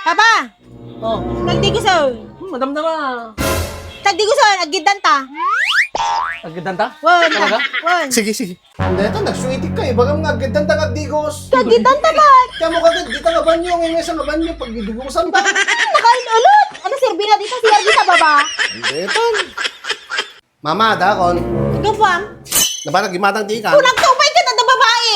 Papa, Oh, nagdiguson. madam na ba? Nagdiguson, agidan ta. Agdan ta? Wan, Talaga? wan. Sige, sige. Hindi, ito, nagsuitik ka eh. Bagam nga, gandang tangag digos. Agidan ta ba? Kaya mo kagad, di ka nga banyo. Ngayon sa nga banyo, pag gidugusan ba? Nakain ulit. Ano sirbi na dito? Sirbi sa baba. Hindi, ito. Mama, dakon. Gawam. Na ba nagimatang di ka? Kung nagtupay ka na babae.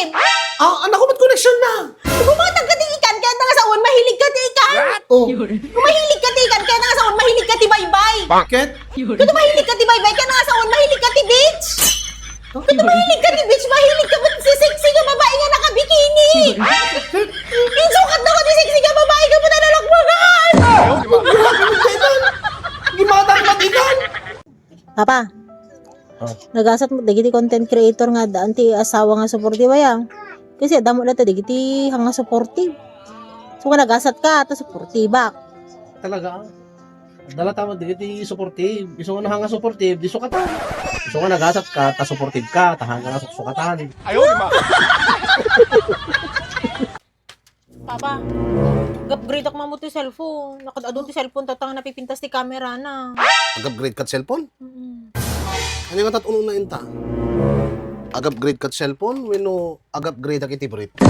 Ah, anak ko, ba't connection na? Gumatang ka di ikan, kaya nga sa un, mahilig ka di ikan. Oh, Kung mahilig ka di ikan, kaya nga sa un, mahilig ka di baybay. bakit? Kung mahilig ka di baybay, kaya nga sa un, mahilig ka di beach. Kung mahilig ka di beach, mahilig ka ba si sexy ka babae nga nakabikini. Insukat na ko di sexy ka babae ka mo na nalagmagan. Gimatang matikan. Papa, nagasat mo, dagiti content creator nga daan ti asawa nga supportive bayang. Kasi damo na ta dagiti hanga supportive. So kung nagasat ka, ta supportive. Talaga? Dala tama di supportive. Iso nga hanga supportive, di sukatan. Iso nga nagasat ka, ta supportive ka, ta hanga sukatan. Papa, upgrade ako mamuti cellphone. Nakadadon ti cellphone tatang napipintas ti camera na.Ag-upgrade kat cellphone? Ano yung tatunong na inta?Ag-upgrade kat cellphone? Wino,ag-upgrade ak itibrit. Ni,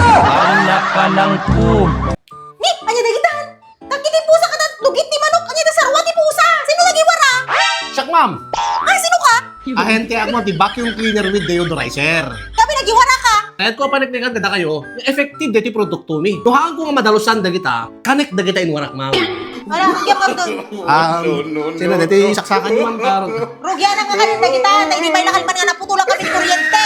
anya dagitan. Takiti pusa ka lugit ti manok, anya da sarwa ti pusa. Sino nagiwara? Siyak, ma'am! Ay, sino ka? Ahente ako ti vacuum cleaner with deodorizer. Kami nagiwara ka. Kahit ko paniknikan kada kayo, effective dati produkto mi. Duhaan ko nga madalusan dagita, connect dagita in warak, ma'am. Wala, nagyap ka doon. Sino dati saksakan niyo, ma'am, karo. Rugyan ang kanin dagitan. Tay di may nakalman nga naputulak kami kuryente.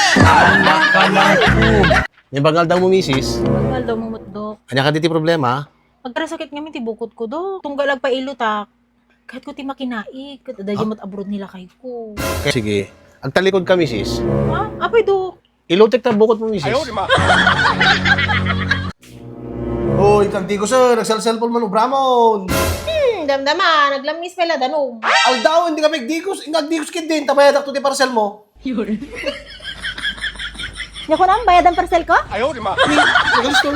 May bagal daw mo, misis. Mahal daw mo mutdok. Anya ka diti problema? Pagkarasakit nga ti bukod ko do. Tunggalag pa ilutak. Kahit ko ti makinaik. Kat adagyo mat abroad nila kay ko. Sige, agtalikod ka, misis. Ha? Apay do. Ilutik ta bukod mo, misis. Hoy, kagdi ko sir, nagsal-cellphone man Bramon. Damdama. Naglamis pala danong. Aldaw, hindi ka magdikos, ingagdikos kid din, tabayad ak to ti parcel mo. Niya ko na bayad ang parcel ko? Nagalis ko.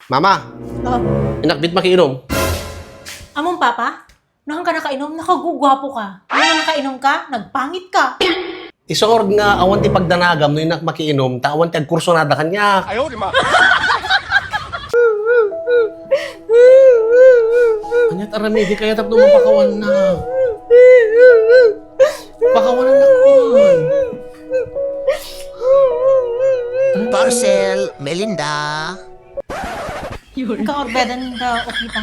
Mama, Oo. inakbit makiinom. Among papa? Nahang ka nakainom, nakagugwapo ka. Ano nakainom ka? Nagpangit ka. Isoord nga awan ti pagdanagam no inak makiinom, ta awan ti agkursonada kanya. Anyat arami, di kaya tapno mapakawan na. Pakawanan na kun. Parcel, Melinda. Ikaw orbedan da okita.